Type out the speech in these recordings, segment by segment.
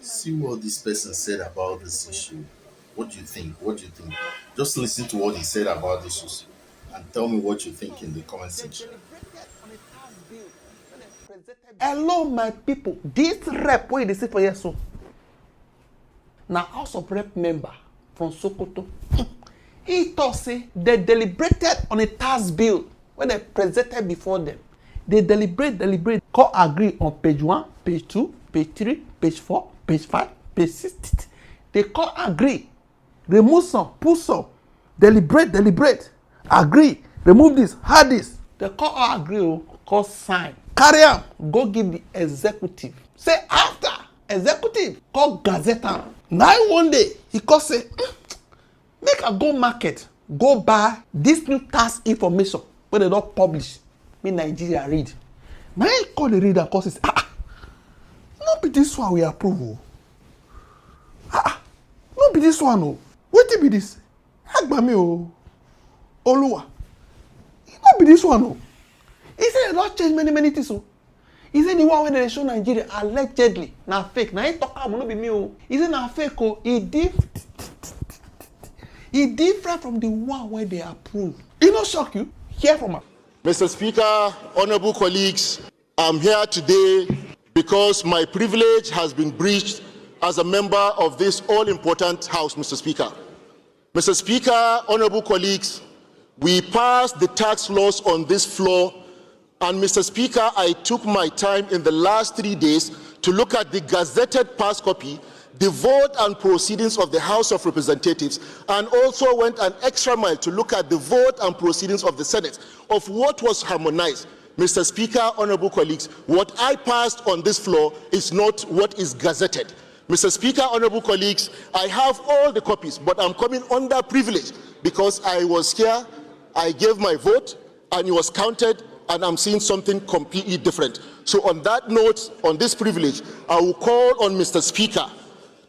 See what this person said about this issue. What do you think? What do you think? Just listen to what he said about this issue and tell me what you think in the comment section. Hello, my people. This rep wey dey see for here so na House of Rep member from Sokoto. He talk say they deliberated on a tax bill wey they presented before them. They deliberate, come agree on page 1, page 2, page 3, page 4, page 5, page 6. They come agree, remove some, put some, deliberate, agree, remove this, add this. They come agree, come sign. Carry am, go give the executive. Say after executive, come gazette am. Now one day, he come say, make I go market, go buy this new tax information wey they don publish. Make Nigeria read. Na him call the reader cause say, no be this one we approve o. No be this one o. Wetin be this? Agbami o. Oluwa. No be this one o. He say they don change many things o. He say the one wey dey show Nigeria allegedly na fake. Na him talk am, no be me o. He say na fake o. E different from the one wey they approve. E no shock you? Hear from am. Mr. Speaker, honorable colleagues, I'm here today because my privilege has been breached as a member of this all-important House, Mr. Speaker. Mr. Speaker, honorable colleagues, we passed the tax laws on this floor, and Mr. Speaker, I took my time in the last 3 days to look at the gazetted past copy, the vote and proceedings of the House of Representatives, and also went an extra mile to look at the vote and proceedings of the Senate of what was harmonized. Mr. Speaker, honorable colleagues, what I passed on this floor is not what is gazetted. Mr. Speaker, honorable colleagues, I have all the copies, but I'm coming under privilege because I was here, I gave my vote, and it was counted, and I'm seeing something completely different. So on that note, on this privilege, I will call on Mr. Speaker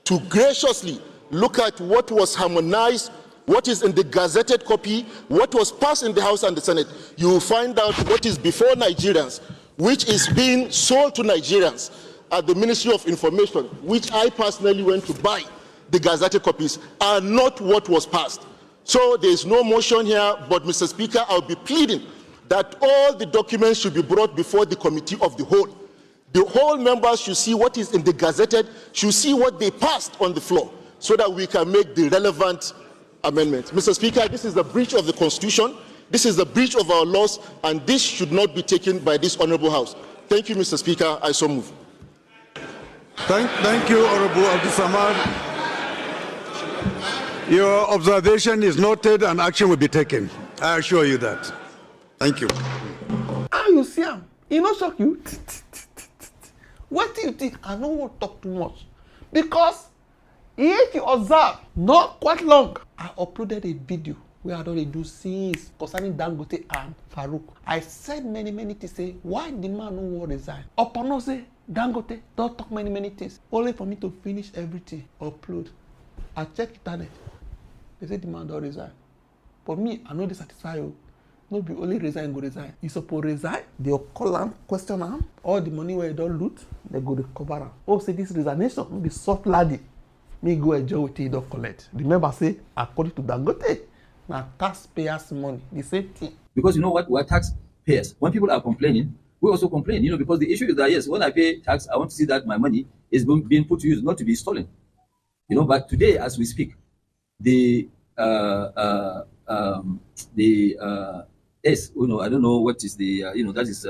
to graciously look at what was harmonized, what is in the gazetted copy, what was passed in the House and the Senate. You will find out what is before Nigerians, which is being sold to Nigerians at the Ministry of Information, which I personally went to buy the gazetted copies, are not what was passed. So there is no motion here, but Mr. Speaker, I'll be pleading that all the documents should be brought before the Committee of the Whole. The whole members should see what is in the gazetted, should see what they passed on the floor, so that we can make the relevant amendments. Mr. Speaker, this is a breach of the Constitution, this is a breach of our laws, and this should not be taken by this honorable House. Thank you, Mr. Speaker. I so move. Thank you, Honorable Abdul Samad. Your observation is noted and action will be taken. I assure you that. Thank you. How you see am? E no shock you? What do you think? I no wan talk too much because if you observe, not quite long, I uploaded a video where I don dey do since concerning Dangote and Farouk. I said many things, say why the man no wan resign. Upon say Dangote don talk many things, only for me to finish everything, upload. I check internet, they say the man don resign. But me, I no dey satisfied o. No be only resign go resign. You suppose resign, they call am, question am, all the money wey you don loot, they go recover am. Oh, say this resignation no be soft landing. Me go enjoy wetin you don collect. Remember, say according to Dangote, na taxpayers' money, the same thing. Because you know what, we're taxpayers. When people are complaining, we also complain. Because the issue is that yes, when I pay tax, I want to see that my money is being put to use, not to be stolen. But today, as we speak, the I don't know what is the that is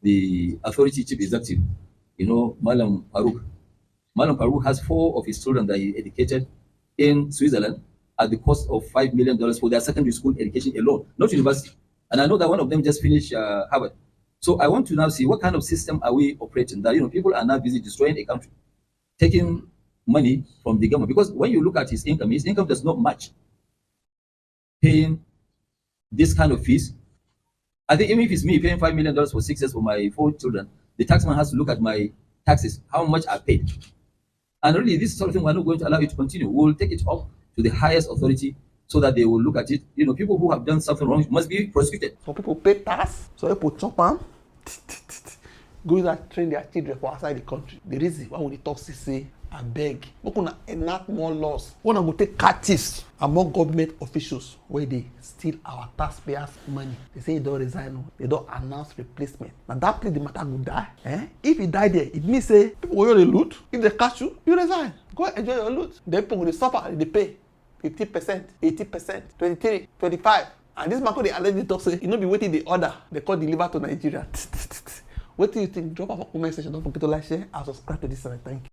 the authority chief executive. Malam Farouk has 4 of his children that he educated in Switzerland at the cost of $5 million for their secondary school education alone, not university. And I know that one of them just finished Harvard. So I want to now see what kind of system are we operating that people are now busy destroying a country, taking money from the government. Because when you look at his income does not match paying this kind of fees. I think even if it's me paying $5 million for 6 years for my 4 children, the taxman has to look at my taxes, how much I paid. And really, this is something we're not going to allow it to continue. We'll take it up to the highest authority so that they will look at it. People who have done something wrong must be prosecuted. Some people pay tax, so people chop am, go and train their children for outside the country. The reason why we talk say abeg make una enact more laws wey una go take captives among government officials wey dey steal our taxpayers money. They say e don resign o, they don announce replacement. Na that place the matter go die. If e die there, it mean say people go dey loot. If they catch you, you resign, go enjoy your loot. Then people go dey suffer, dey pay 50%, 80%, 23, 25. And this man go dey allegedly talk say e no be wetin dey order, they call deliver to Nigeria. Wetin you think? Drop off a comment section. Don't forget to like, share, and subscribe to this channel. Thank you.